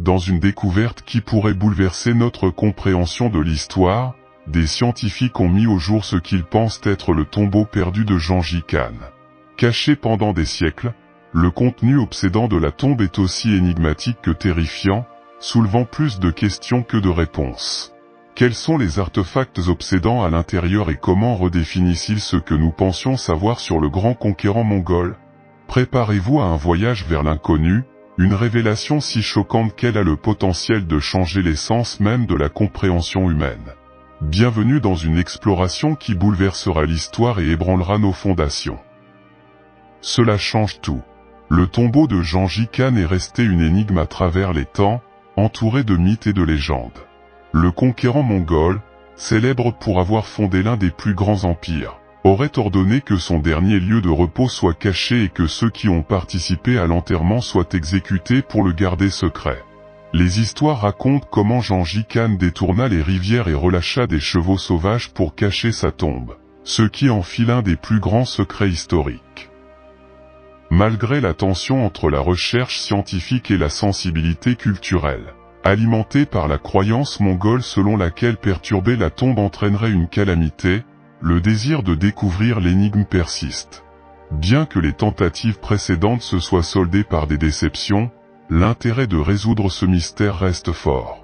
dans une découverte qui pourrait bouleverser notre compréhension de l'histoire, des scientifiques ont mis au jour ce qu'ils pensent être le tombeau perdu de Gengis Khan. Caché pendant des siècles, le contenu obsédant de la tombe est aussi énigmatique que terrifiant, soulevant plus de questions que de réponses. Quels sont les artefacts obsédants à l'intérieur et comment redéfinissent-ils ce que nous pensions savoir sur le grand conquérant mongol? Préparez-vous à un voyage vers l'inconnu, une révélation si choquante qu'elle a le potentiel de changer l'essence même de la compréhension humaine. Bienvenue dans une exploration qui bouleversera l'histoire et ébranlera nos fondations. Cela change tout. Le tombeau de Gengis Khan est resté une énigme à travers les temps, entouré de mythes et de légendes. Le conquérant mongol, célèbre pour avoir fondé l'un des plus grands empires, aurait ordonné que son dernier lieu de repos soit caché et que ceux qui ont participé à l'enterrement soient exécutés pour le garder secret. Les histoires racontent comment Gengis Khan détourna les rivières et relâcha des chevaux sauvages pour cacher sa tombe, ce qui en fit l'un des plus grands secrets historiques. Malgré la tension entre la recherche scientifique et la sensibilité culturelle, alimentée par la croyance mongole selon laquelle perturber la tombe entraînerait une calamité, le désir de découvrir l'énigme persiste. Bien que les tentatives précédentes se soient soldées par des déceptions, l'intérêt de résoudre ce mystère reste fort.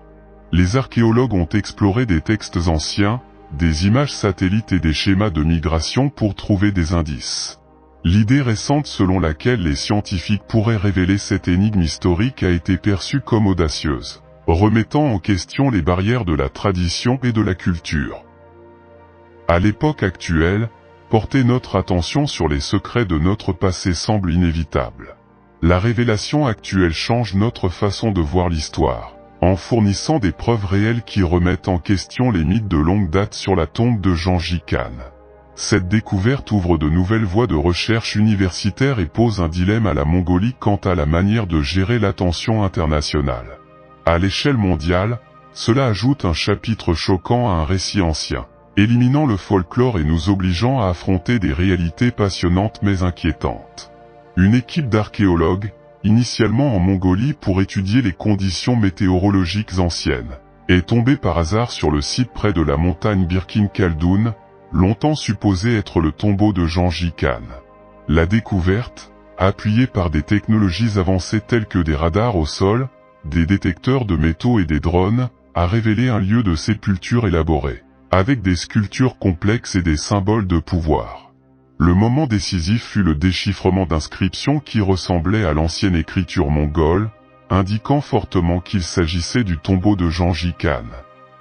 Les archéologues ont exploré des textes anciens, des images satellites et des schémas de migration pour trouver des indices. L'idée récente selon laquelle les scientifiques pourraient révéler cette énigme historique a été perçue comme audacieuse, remettant en question les barrières de la tradition et de la culture. À l'époque actuelle, porter notre attention sur les secrets de notre passé semble inévitable. La révélation actuelle change notre façon de voir l'histoire, en fournissant des preuves réelles qui remettent en question les mythes de longue date sur la tombe de Gengis Khan. Cette découverte ouvre de nouvelles voies de recherche universitaire et pose un dilemme à la Mongolie quant à la manière de gérer l'attention internationale. À l'échelle mondiale, cela ajoute un chapitre choquant à un récit ancien, éliminant le folklore et nous obligeant à affronter des réalités passionnantes mais inquiétantes. Une équipe d'archéologues, initialement en Mongolie pour étudier les conditions météorologiques anciennes, est tombée par hasard sur le site près de la montagne Birkin Khaldun, longtemps supposé être le tombeau de Gengis Khan. La découverte, appuyée par des technologies avancées telles que des radars au sol, des détecteurs de métaux et des drones, a révélé un lieu de sépulture élaboré, avec des sculptures complexes et des symboles de pouvoir. Le moment décisif fut le déchiffrement d'inscriptions qui ressemblaient à l'ancienne écriture mongole, indiquant fortement qu'il s'agissait du tombeau de Gengis Khan.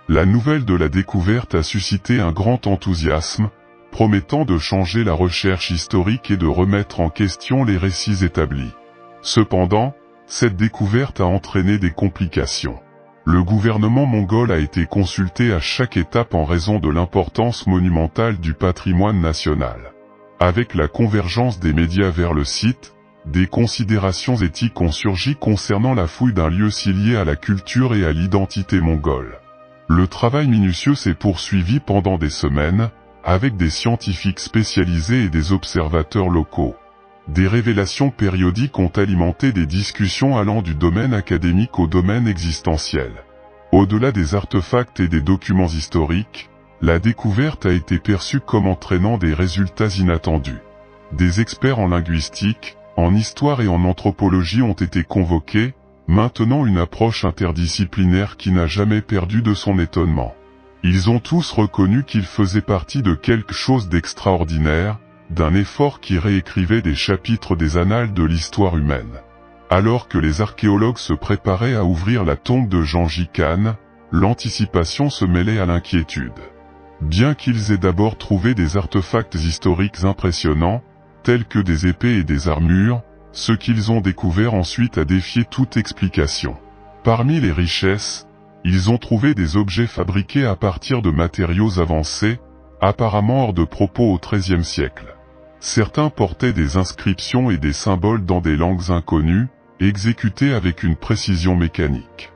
La nouvelle de la découverte a suscité un grand enthousiasme, promettant de changer la recherche historique et de remettre en question les récits établis. Cependant, cette découverte a entraîné des complications. Le gouvernement mongol a été consulté à chaque étape en raison de l'importance monumentale du patrimoine national. Avec la convergence des médias vers le site, des considérations éthiques ont surgi concernant la fouille d'un lieu si lié à la culture et à l'identité mongole. Le travail minutieux s'est poursuivi pendant des semaines, avec des scientifiques spécialisés et des observateurs locaux. Des révélations périodiques ont alimenté des discussions allant du domaine académique au domaine existentiel. Au-delà des artefacts et des documents historiques, la découverte a été perçue comme entraînant des résultats inattendus. Des experts en linguistique, en histoire et en anthropologie ont été convoqués, maintenant une approche interdisciplinaire qui n'a jamais perdu de son étonnement. Ils ont tous reconnu qu'ils faisaient partie de quelque chose d'extraordinaire, d'un effort qui réécrivait des chapitres des annales de l'histoire humaine. Alors que les archéologues se préparaient à ouvrir la tombe de Gengis Khan, l'anticipation se mêlait à l'inquiétude. Bien qu'ils aient d'abord trouvé des artefacts historiques impressionnants, tels que des épées et des armures, ce qu'ils ont découvert ensuite a défié toute explication. Parmi les richesses, ils ont trouvé des objets fabriqués à partir de matériaux avancés, apparemment hors de propos au XIIIe siècle. Certains portaient des inscriptions et des symboles dans des langues inconnues, exécutés avec une précision mécanique.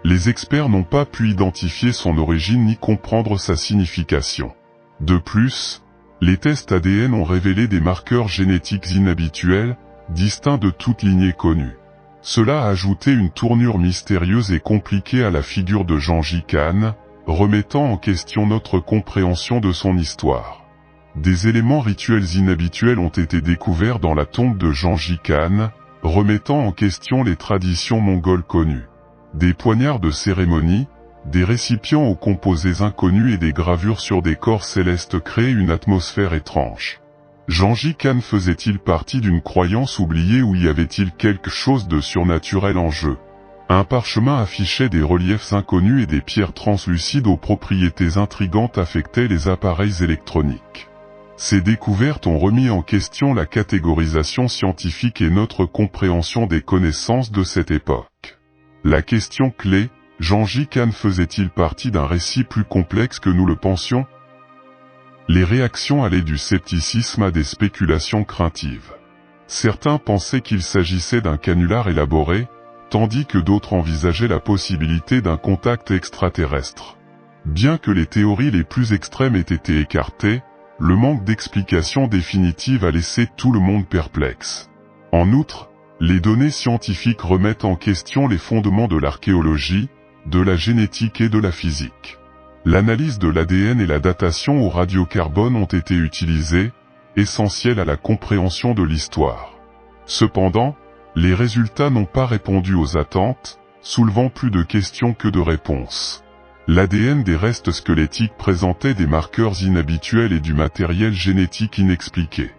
Les experts n'ont pas pu identifier son origine ni comprendre sa signification. De plus, les tests ADN ont révélé des marqueurs génétiques inhabituels, distincts de toute lignée connue. Cela a ajouté une tournure mystérieuse et compliquée à la figure de Gengis Khan, remettant en question notre compréhension de son histoire. Des éléments rituels inhabituels ont été découverts dans la tombe de Gengis Khan, remettant en question les traditions mongoles connues. Des poignards de cérémonie, des récipients aux composés inconnus et des gravures sur des corps célestes créent une atmosphère étrange. Gengis Khan faisait-il partie d'une croyance oubliée ou y avait-il quelque chose de surnaturel en jeu? Un parchemin affichait des reliefs inconnus et des pierres translucides aux propriétés intrigantes affectaient les appareils électroniques. Ces découvertes ont remis en question la catégorisation scientifique et notre compréhension des connaissances de cette époque. La question clé, Gengis Khan faisait-il partie d'un récit plus complexe que nous le pensions? Les réactions allaient du scepticisme à des spéculations craintives. Certains pensaient qu'il s'agissait d'un canular élaboré, tandis que d'autres envisageaient la possibilité d'un contact extraterrestre. Bien que les théories les plus extrêmes aient été écartées, le manque d'explications définitives a laissé tout le monde perplexe. En outre, les données scientifiques remettent en question les fondements de l'archéologie, de la génétique et de la physique. L'analyse de l'ADN et la datation au radiocarbone ont été utilisées, essentielles à la compréhension de l'histoire. Cependant, les résultats n'ont pas répondu aux attentes, soulevant plus de questions que de réponses. L'ADN des restes squelettiques présentait des marqueurs inhabituels et du matériel génétique inexpliqué.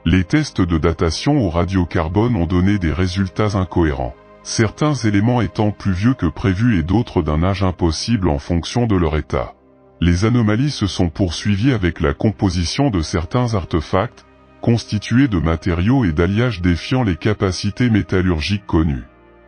Les tests de datation au radiocarbone ont donné des résultats incohérents, certains éléments étant plus vieux que prévu et d'autres d'un âge impossible en fonction de leur état. Les anomalies se sont poursuivies avec la composition de certains artefacts, constitués de matériaux et d'alliages défiant les capacités métallurgiques connues.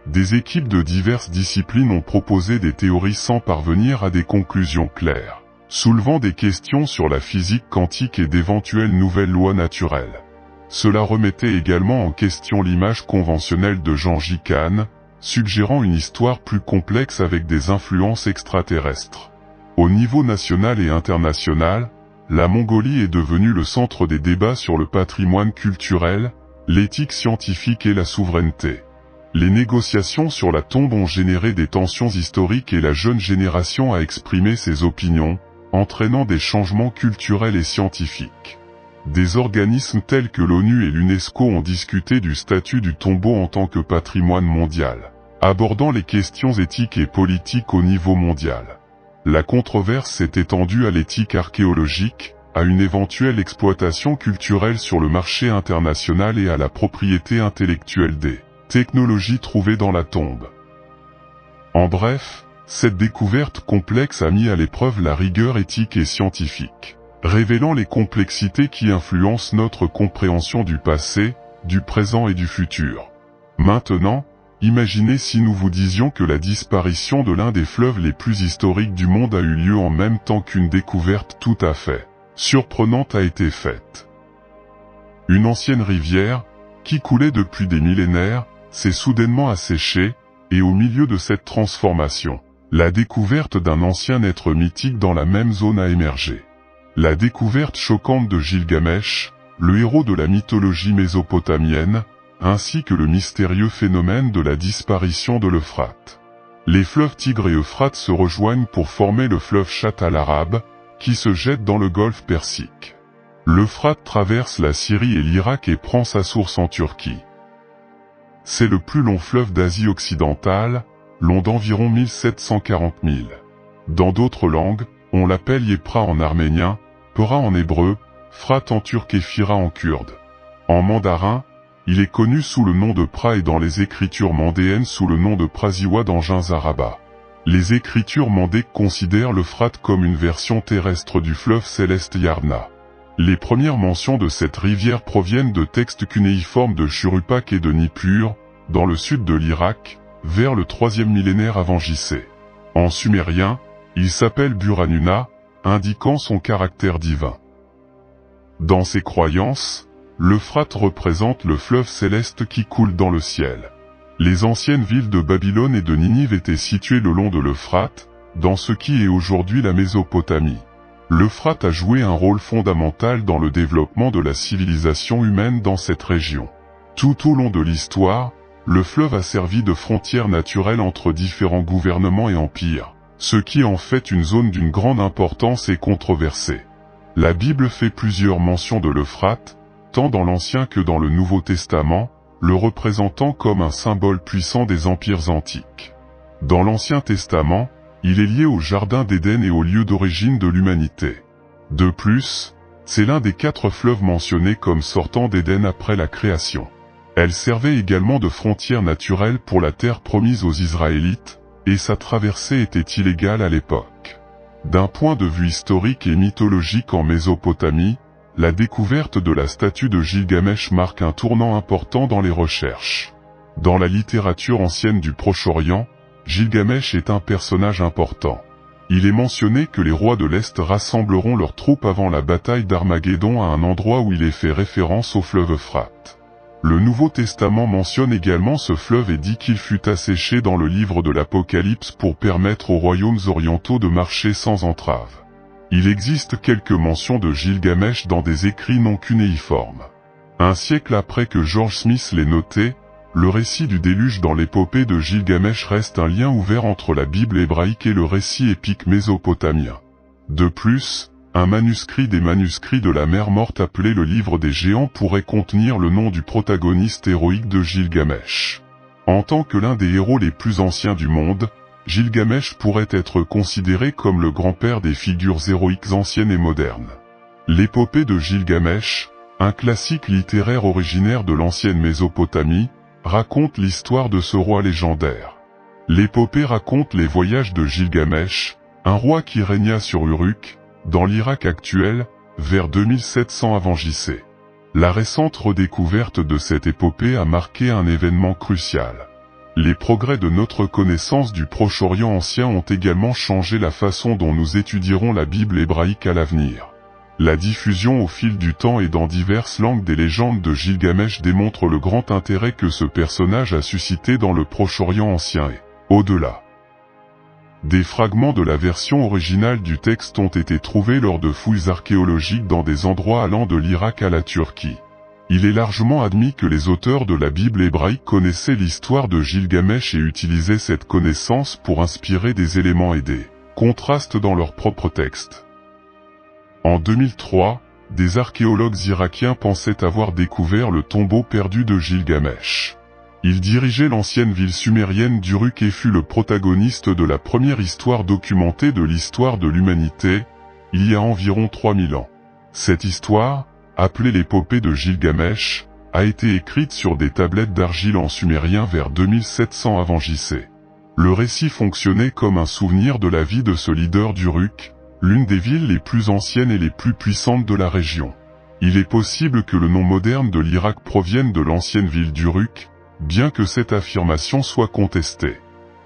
Des équipes de diverses disciplines ont proposé des théories sans parvenir à des conclusions claires, soulevant des questions sur la physique quantique et d'éventuelles nouvelles lois naturelles. Cela remettait également en question l'image conventionnelle de Gengis Khan, suggérant une histoire plus complexe avec des influences extraterrestres. Au niveau national et international, la Mongolie est devenue le centre des débats sur le patrimoine culturel, l'éthique scientifique et la souveraineté. Les négociations sur la tombe ont généré des tensions historiques et la jeune génération a exprimé ses opinions, entraînant des changements culturels et scientifiques. Des organismes tels que l'ONU et l'UNESCO ont discuté du statut du tombeau en tant que patrimoine mondial, abordant les questions éthiques et politiques au niveau mondial. La controverse s'est étendue à l'éthique archéologique, à une éventuelle exploitation culturelle sur le marché international et à la propriété intellectuelle des technologies trouvées dans la tombe. En bref, cette découverte complexe a mis à l'épreuve la rigueur éthique et scientifique, révélant les complexités qui influencent notre compréhension du passé, du présent et du futur. Maintenant, imaginez si nous vous disions que la disparition de l'un des fleuves les plus historiques du monde a eu lieu en même temps qu'une découverte tout à fait surprenante a été faite. Une ancienne rivière, qui coulait depuis des millénaires, s'est soudainement asséchée, et au milieu de cette transformation, la découverte d'un ancien être mythique dans la même zone a émergé. La découverte choquante de Gilgamesh, le héros de la mythologie mésopotamienne, ainsi que le mystérieux phénomène de la disparition de l'Euphrate. Les fleuves Tigre et Euphrate se rejoignent pour former le fleuve Chat à l'arabe, qui se jette dans le golfe Persique. L'Euphrate traverse la Syrie et l'Irak et prend sa source en Turquie. C'est le plus long fleuve d'Asie occidentale, long d'environ 1740 000. Dans d'autres langues, on l'appelle Yepra en arménien, Pera en hébreu, Frat en turc et Fira en kurde. En mandarin, il est connu sous le nom de Pra et dans les écritures mandéennes sous le nom de Prasiwa dans Ginzaraba. Les écritures mandées considèrent l'Euphrate comme une version terrestre du fleuve céleste Yarna. Les premières mentions de cette rivière proviennent de textes cunéiformes de Churupak et de Nippur, dans le sud de l'Irak, vers le 3e millénaire avant JC. En sumérien, il s'appelle Buranuna, indiquant son caractère divin. Dans ces croyances, l'Euphrate représente le fleuve céleste qui coule dans le ciel. Les anciennes villes de Babylone et de Ninive étaient situées le long de l'Euphrate, dans ce qui est aujourd'hui la Mésopotamie. L'Euphrate a joué un rôle fondamental dans le développement de la civilisation humaine dans cette région. Tout au long de l'histoire, Le fleuve a servi de frontière naturelle entre différents gouvernements et empires, ce qui en fait une zone d'une grande importance et controversée. La Bible fait plusieurs mentions de l'Euphrate, tant dans l'Ancien que dans le Nouveau Testament, le représentant comme un symbole puissant des empires antiques. Dans l'Ancien Testament, il est lié au Jardin d'Éden et au lieu d'origine de l'humanité. De plus, c'est l'un des 4 fleuves mentionnés comme sortant d'Éden après la création. Elle servait également de frontière naturelle pour la terre promise aux Israélites, et sa traversée était illégale à l'époque. D'un point de vue historique et mythologique en Mésopotamie, la découverte de la statue de Gilgamesh marque un tournant important dans les recherches. Dans la littérature ancienne du Proche-Orient, Gilgamesh est un personnage important. Il est mentionné que les rois de l'Est rassembleront leurs troupes avant la bataille d'Armageddon à un endroit où il est fait référence au fleuve Euphrate. Le Nouveau Testament mentionne également ce fleuve et dit qu'il fut asséché dans le livre de l'Apocalypse pour permettre aux royaumes orientaux de marcher sans entrave. Il existe quelques mentions de Gilgamesh dans des écrits non cunéiformes. Un siècle après que George Smith l'ait noté, le récit du déluge dans l'épopée de Gilgamesh reste un lien ouvert entre la Bible hébraïque et le récit épique mésopotamien. De plus, un manuscrit des manuscrits de la mer morte appelé le livre des géants pourrait contenir le nom du protagoniste héroïque de Gilgamesh. En tant que l'un des héros les plus anciens du monde, Gilgamesh pourrait être considéré comme le grand-père des figures héroïques anciennes et modernes. L'épopée de Gilgamesh, un classique littéraire originaire de l'ancienne Mésopotamie, raconte l'histoire de ce roi légendaire. L'épopée raconte les voyages de Gilgamesh, un roi qui régna sur Uruk, dans l'Irak actuel, vers 2700 avant JC. La récente redécouverte de cette épopée a marqué un événement crucial. Les progrès de notre connaissance du Proche-Orient ancien ont également changé la façon dont nous étudierons la Bible hébraïque à l'avenir. La diffusion au fil du temps et dans diverses langues des légendes de Gilgamesh démontre le grand intérêt que ce personnage a suscité dans le Proche-Orient ancien et, au-delà. Des fragments de la version originale du texte ont été trouvés lors de fouilles archéologiques dans des endroits allant de l'Irak à la Turquie. Il est largement admis que les auteurs de la Bible hébraïque connaissaient l'histoire de Gilgamesh et utilisaient cette connaissance pour inspirer des éléments et des contrastes dans leurs propres textes. En 2003, des archéologues irakiens pensaient avoir découvert le tombeau perdu de Gilgamesh. Il dirigeait l'ancienne ville sumérienne d'Uruk et fut le protagoniste de la première histoire documentée de l'histoire de l'humanité, il y a environ 3000 ans. Cette histoire, appelée l'épopée de Gilgamesh, a été écrite sur des tablettes d'argile en sumérien vers 2700 avant JC. Le récit fonctionnait comme un souvenir de la vie de ce leader d'Uruk, l'une des villes les plus anciennes et les plus puissantes de la région. Il est possible que le nom moderne de l'Irak provienne de l'ancienne ville d'Uruk, bien que cette affirmation soit contestée.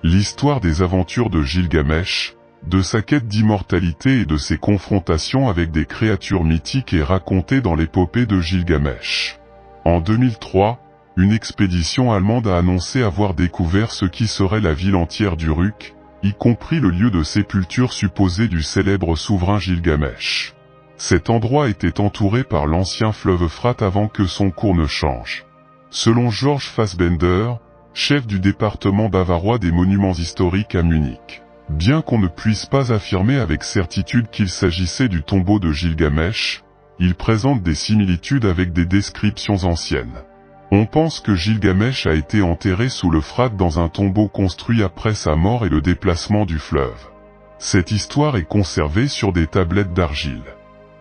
L'histoire des aventures de Gilgamesh, de sa quête d'immortalité et de ses confrontations avec des créatures mythiques est racontée dans l'épopée de Gilgamesh. En 2003, une expédition allemande a annoncé avoir découvert ce qui serait la ville entière d'Uruk, y compris le lieu de sépulture supposé du célèbre souverain Gilgamesh. Cet endroit était entouré par l'ancien fleuve Euphrate avant que son cours ne change. Selon George Fassbender, chef du département bavarois des monuments historiques à Munich, bien qu'on ne puisse pas affirmer avec certitude qu'il s'agissait du tombeau de Gilgamesh, il présente des similitudes avec des descriptions anciennes. On pense que Gilgamesh a été enterré sous l'Euphrate dans un tombeau construit après sa mort et le déplacement du fleuve. Cette histoire est conservée sur des tablettes d'argile.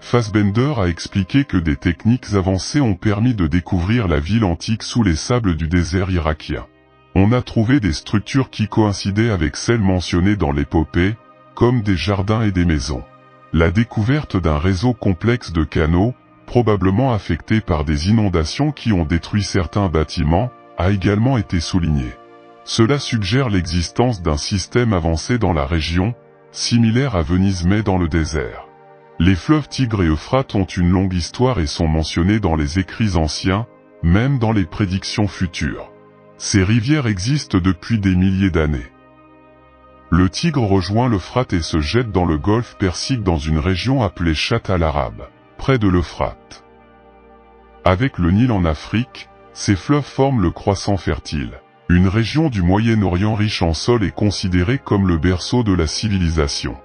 Fassbender a expliqué que des techniques avancées ont permis de découvrir la ville antique sous les sables du désert irakien. On a trouvé des structures qui coïncidaient avec celles mentionnées dans l'épopée, comme des jardins et des maisons. La découverte d'un réseau complexe de canaux, probablement affectés par des inondations qui ont détruit certains bâtiments, a également été soulignée. Cela suggère l'existence d'un système avancé dans la région, similaire à Venise mais dans le désert. Les fleuves Tigre et Euphrate ont une longue histoire et sont mentionnés dans les écrits anciens, même dans les prédictions futures. Ces rivières existent depuis des milliers d'années. Le Tigre rejoint l'Euphrate et se jette dans le golfe Persique dans une région appelée Chat al-Arab, près de l'Euphrate. Avec le Nil en Afrique, ces fleuves forment le croissant fertile. Une région du Moyen-Orient riche en sol est considérée comme le berceau de la civilisation.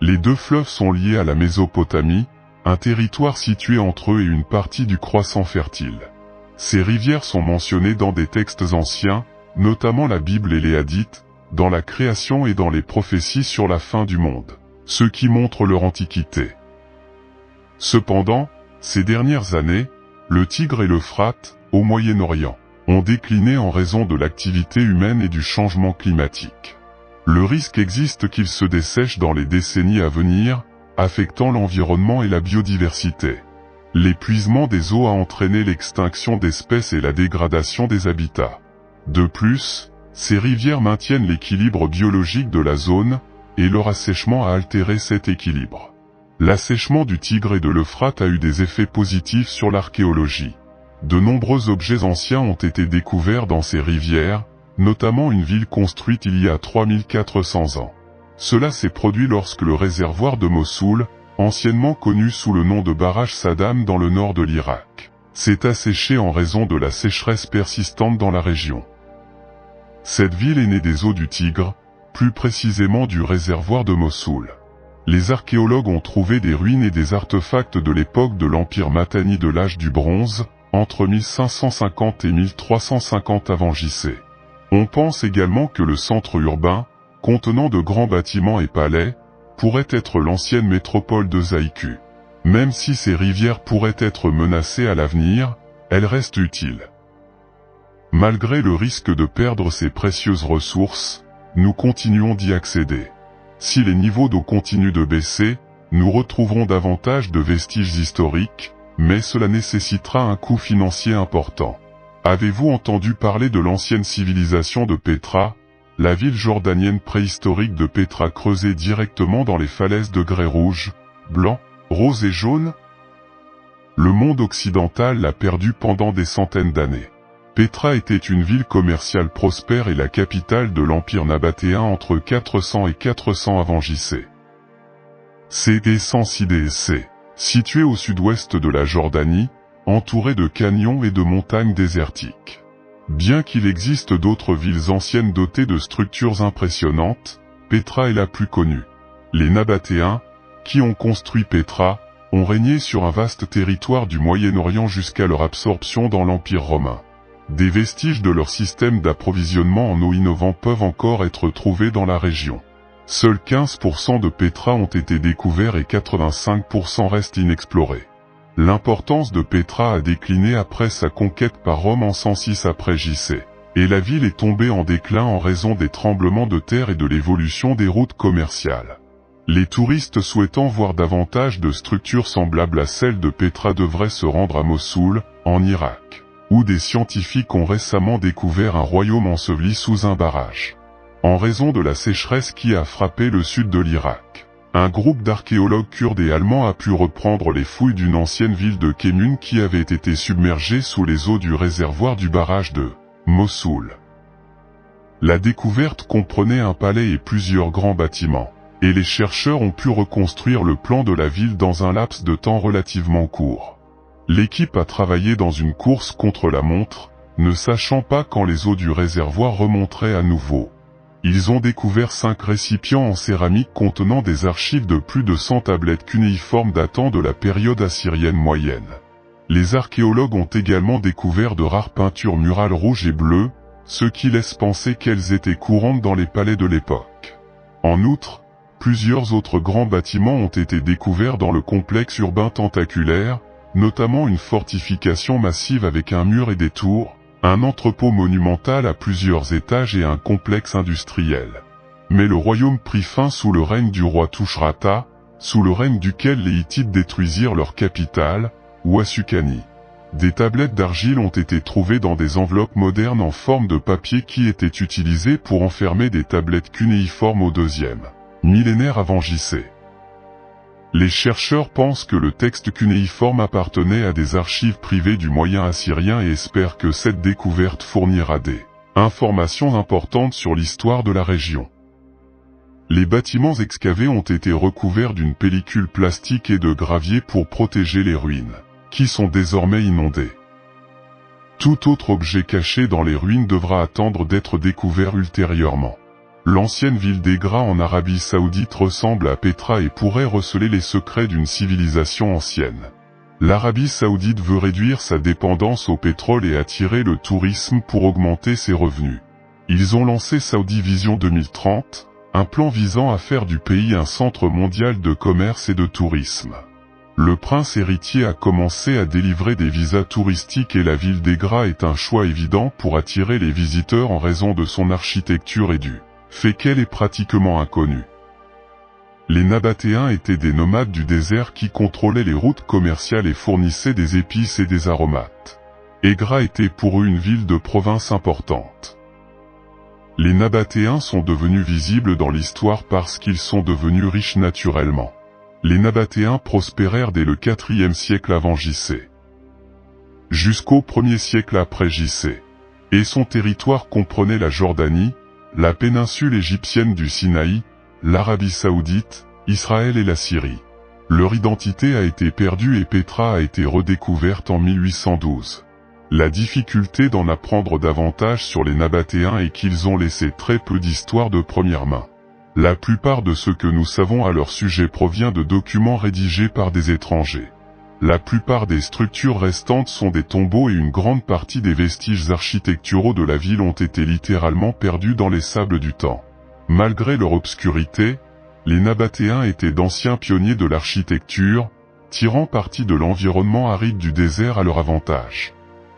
Les deux fleuves sont liés à la Mésopotamie, un territoire situé entre eux et une partie du Croissant fertile. Ces rivières sont mentionnées dans des textes anciens, notamment la Bible et les hadiths, dans la création et dans les prophéties sur la fin du monde, ce qui montre leur antiquité. Cependant, ces dernières années, le Tigre et l'Euphrate, au Moyen-Orient, ont décliné en raison de l'activité humaine et du changement climatique. Le risque existe qu'ils se dessèchent dans les décennies à venir, affectant l'environnement et la biodiversité. L'épuisement des eaux a entraîné l'extinction d'espèces et la dégradation des habitats. De plus, ces rivières maintiennent l'équilibre biologique de la zone, et leur assèchement a altéré cet équilibre. L'assèchement du Tigre et de l'Euphrate a eu des effets positifs sur l'archéologie. De nombreux objets anciens ont été découverts dans ces rivières, notamment une ville construite il y a 3400 ans. Cela s'est produit lorsque le réservoir de Mossoul, anciennement connu sous le nom de barrage Saddam dans le nord de l'Irak, s'est asséché en raison de la sécheresse persistante dans la région. Cette ville est née des eaux du Tigre, plus précisément du réservoir de Mossoul. Les archéologues ont trouvé des ruines et des artefacts de l'époque de l'Empire Mitanni de l'âge du bronze, entre 1550 et 1350 avant J.C. On pense également que le centre urbain, contenant de grands bâtiments et palais, pourrait être l'ancienne métropole de Zaïku. Même si ces rivières pourraient être menacées à l'avenir, elles restent utiles. Malgré le risque de perdre ces précieuses ressources, nous continuons d'y accéder. Si les niveaux d'eau continuent de baisser, nous retrouverons davantage de vestiges historiques, mais cela nécessitera un coût financier important. Avez-vous entendu parler de l'ancienne civilisation de Pétra, la ville jordanienne préhistorique de Pétra creusée directement dans les falaises de grès rouge, blanc, rose et jaune? Le monde occidental l'a perdue pendant des centaines d'années. Pétra était une ville commerciale prospère et la capitale de l'Empire nabatéen entre 400 et 400 avant J.C. C'est Sans-Sidé-C, située au sud-ouest de la Jordanie, entourée de canyons et de montagnes désertiques. Bien qu'il existe d'autres villes anciennes dotées de structures impressionnantes, Pétra est la plus connue. Les Nabatéens, qui ont construit Pétra, ont régné sur un vaste territoire du Moyen-Orient jusqu'à leur absorption dans l'Empire romain. Des vestiges de leur système d'approvisionnement en eau innovant peuvent encore être trouvés dans la région. Seuls 15% de Pétra ont été découverts et 85% restent inexplorés. L'importance de Pétra a décliné après sa conquête par Rome en 106 après J.C. Et la ville est tombée en déclin en raison des tremblements de terre et de l'évolution des routes commerciales. Les touristes souhaitant voir davantage de structures semblables à celles de Pétra devraient se rendre à Mossoul, en Irak, où des scientifiques ont récemment découvert un royaume enseveli sous un barrage. En raison de la sécheresse qui a frappé le sud de l'Irak, un groupe d'archéologues kurdes et allemands a pu reprendre les fouilles d'une ancienne ville de Kemun qui avait été submergée sous les eaux du réservoir du barrage de Mossoul. La découverte comprenait un palais et plusieurs grands bâtiments, et les chercheurs ont pu reconstruire le plan de la ville dans un laps de temps relativement court. L'équipe a travaillé dans une course contre la montre, ne sachant pas quand les eaux du réservoir remonteraient à nouveau. Ils ont découvert 5 récipients en céramique contenant des archives de plus de 100 tablettes cunéiformes datant de la période assyrienne moyenne. Les archéologues ont également découvert de rares peintures murales rouges et bleues, ce qui laisse penser qu'elles étaient courantes dans les palais de l'époque. En outre, plusieurs autres grands bâtiments ont été découverts dans le complexe urbain tentaculaire, notamment une fortification massive avec un mur et des tours, un entrepôt monumental à plusieurs étages et un complexe industriel. Mais le royaume prit fin sous le règne du roi Tushratta, sous le règne duquel les Hittites détruisirent leur capitale, Ouassukani. Des tablettes d'argile ont été trouvées dans des enveloppes modernes en forme de papier qui étaient utilisées pour enfermer des tablettes cunéiformes au 2e millénaire avant J.C. Les chercheurs pensent que le texte cunéiforme appartenait à des archives privées du Moyen assyrien et espèrent que cette découverte fournira des informations importantes sur l'histoire de la région. Les bâtiments excavés ont été recouverts d'une pellicule plastique et de gravier pour protéger les ruines, qui sont désormais inondées. Tout autre objet caché dans les ruines devra attendre d'être découvert ultérieurement. L'ancienne ville d'Egra en Arabie Saoudite ressemble à Petra et pourrait receler les secrets d'une civilisation ancienne. L'Arabie Saoudite veut réduire sa dépendance au pétrole et attirer le tourisme pour augmenter ses revenus. Ils ont lancé Saudi Vision 2030, un plan visant à faire du pays un centre mondial de commerce et de tourisme. Le prince héritier a commencé à délivrer des visas touristiques et la ville d'Egra est un choix évident pour attirer les visiteurs en raison de son architecture et du fait qu'elle est pratiquement inconnue. Les Nabatéens étaient des nomades du désert qui contrôlaient les routes commerciales et fournissaient des épices et des aromates. Egra était pour eux une ville de province importante. Les Nabatéens sont devenus visibles dans l'histoire parce qu'ils sont devenus riches naturellement. Les Nabatéens prospérèrent dès le IVe siècle avant J.C. jusqu'au 1er siècle après J.C. Et son territoire comprenait la Jordanie, la péninsule égyptienne du Sinaï, l'Arabie Saoudite, Israël et la Syrie. Leur identité a été perdue et Petra a été redécouverte en 1812. La difficulté d'en apprendre davantage sur les Nabatéens est qu'ils ont laissé très peu d'histoires de première main. La plupart de ce que nous savons à leur sujet provient de documents rédigés par des étrangers. La plupart des structures restantes sont des tombeaux et une grande partie des vestiges architecturaux de la ville ont été littéralement perdus dans les sables du temps. Malgré leur obscurité, les Nabatéens étaient d'anciens pionniers de l'architecture, tirant parti de l'environnement aride du désert à leur avantage.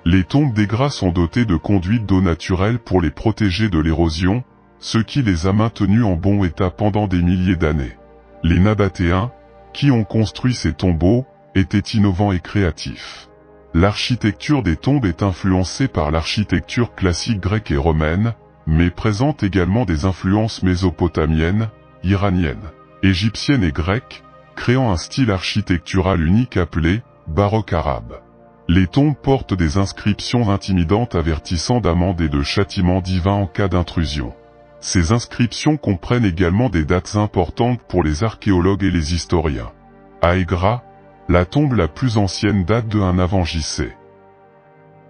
Les tombes d'Egra sont dotées de conduites d'eau naturelle pour les protéger de l'érosion, ce qui les a maintenus en bon état pendant des milliers d'années. Les Nabatéens, qui ont construit ces tombeaux, étaient innovants et créatifs. L'architecture des tombes est influencée par l'architecture classique grecque et romaine, mais présente également des influences mésopotamiennes, iraniennes, égyptiennes et grecques, créant un style architectural unique appelé baroque arabe. Les tombes portent des inscriptions intimidantes avertissant d'amende et de châtiment divin en cas d'intrusion. Ces inscriptions comprennent également des dates importantes pour les archéologues et les historiens. À Egra, la tombe la plus ancienne date de 1 avant J.C.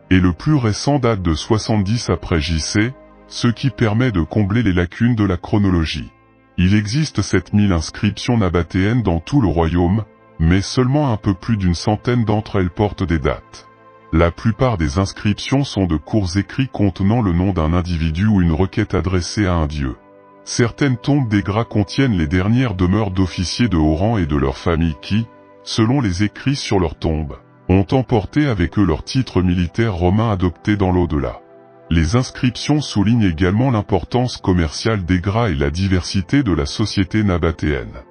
et le plus récent date de 70 après J.C., ce qui permet de combler les lacunes de la chronologie. Il existe 7000 inscriptions nabatéennes dans tout le royaume, mais seulement un peu plus d'une centaine d'entre elles portent des dates. La plupart des inscriptions sont de courts écrits contenant le nom d'un individu ou une requête adressée à un dieu. Certaines tombes d'Egra contiennent les dernières demeures d'officiers de haut rang et de leurs familles qui, selon les écrits sur leurs tombes, ont emporté avec eux leurs titres militaires romains adoptés dans l'au-delà. Les inscriptions soulignent également l'importance commerciale d'Egra et la diversité de la société nabatéenne.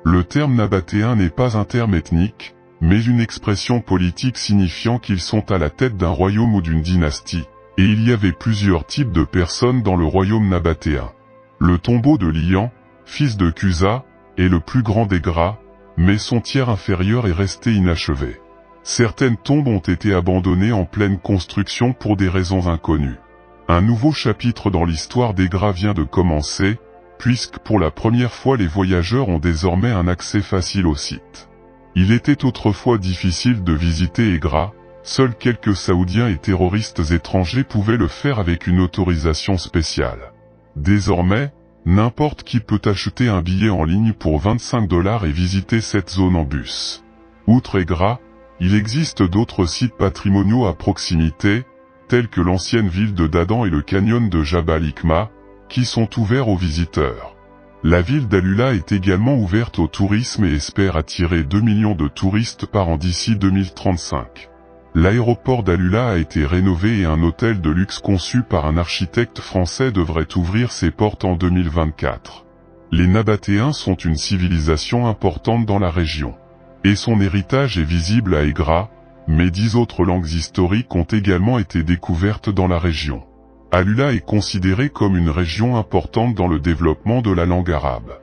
Le terme nabatéen n'est pas un terme ethnique, mais une expression politique signifiant qu'ils sont à la tête d'un royaume ou d'une dynastie, et il y avait plusieurs types de personnes dans le royaume nabatéen. Le tombeau de Lian, fils de Cusa, est le plus grand d'Egra, mais son tiers inférieur est resté inachevé. Certaines tombes ont été abandonnées en pleine construction pour des raisons inconnues. Un nouveau chapitre dans l'histoire d'Egra vient de commencer, puisque pour la première fois les voyageurs ont désormais un accès facile au site. Il était autrefois difficile de visiter Egra, seuls quelques Saoudiens et terroristes étrangers pouvaient le faire avec une autorisation spéciale. Désormais, n'importe qui peut acheter un billet en ligne pour $25 et visiter cette zone en bus. Outre Egra, il existe d'autres sites patrimoniaux à proximité, tels que l'ancienne ville de Dadan et le canyon de Jabal Hikma, qui sont ouverts aux visiteurs. La ville d'Alula est également ouverte au tourisme et espère attirer 2 millions de touristes par an d'ici 2035. L'aéroport d'Alula a été rénové et un hôtel de luxe conçu par un architecte français devrait ouvrir ses portes en 2024. Les Nabatéens sont une civilisation importante dans la région. Et son héritage est visible à Egra, mais 10 autres langues historiques ont également été découvertes dans la région. Alula est considérée comme une région importante dans le développement de la langue arabe.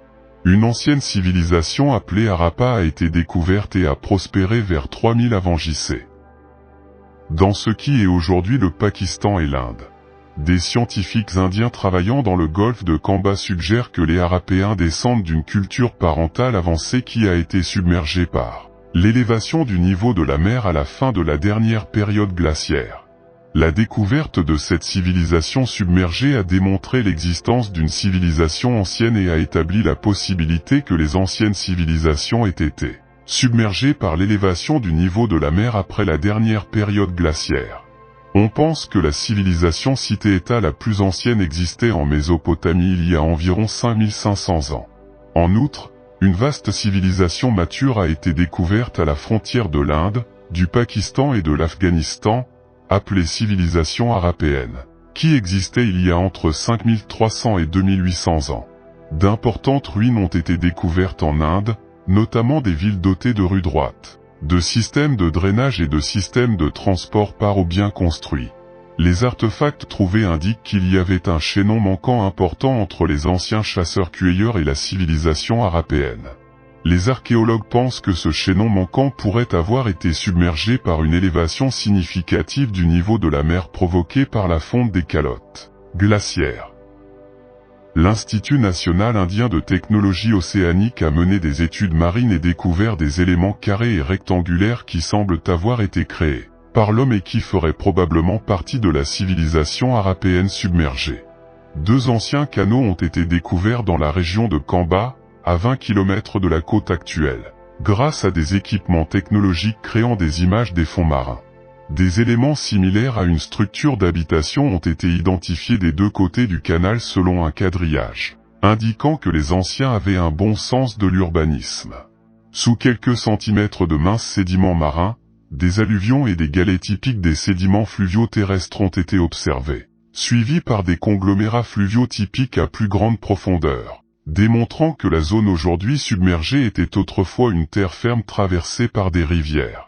Une ancienne civilisation appelée Harappa a été découverte et a prospéré vers 3000 avant J.C. dans ce qui est aujourd'hui le Pakistan et l'Inde. Des scientifiques indiens travaillant dans le golfe de Kamba suggèrent que les Harapéens descendent d'une culture parentale avancée qui a été submergée par l'élévation du niveau de la mer à la fin de la dernière période glaciaire. La découverte de cette civilisation submergée a démontré l'existence d'une civilisation ancienne et a établi la possibilité que les anciennes civilisations aient été submergées par l'élévation du niveau de la mer après la dernière période glaciaire. On pense que la civilisation cité-État la plus ancienne existait en Mésopotamie il y a environ 5500 ans. En outre, une vaste civilisation mature a été découverte à la frontière de l'Inde, du Pakistan et de l'Afghanistan, appelée civilisation arapéenne, qui existait il y a entre 5300 et 2800 ans. D'importantes ruines ont été découvertes en Inde, notamment des villes dotées de rues droites, de systèmes de drainage et de systèmes de transport par eau bien construits. Les artefacts trouvés indiquent qu'il y avait un chaînon manquant important entre les anciens chasseurs-cueilleurs et la civilisation arapéenne. Les archéologues pensent que ce chaînon manquant pourrait avoir été submergé par une élévation significative du niveau de la mer provoquée par la fonte des calottes glaciaires. L'Institut national indien de technologie océanique a mené des études marines et découvert des éléments carrés et rectangulaires qui semblent avoir été créés par l'homme et qui feraient probablement partie de la civilisation arapéenne submergée. 2 anciens canaux ont été découverts dans la région de Kamba, à 20 km de la côte actuelle, grâce à des équipements technologiques créant des images des fonds marins. Des éléments similaires à une structure d'habitation ont été identifiés des 2 côtés du canal selon un quadrillage, indiquant que les anciens avaient un bon sens de l'urbanisme. Sous quelques centimètres de minces sédiments marins, des alluvions et des galets typiques des sédiments fluviaux terrestres ont été observés, suivis par des conglomérats fluviaux typiques à plus grande profondeur, démontrant que la zone aujourd'hui submergée était autrefois une terre ferme traversée par des rivières.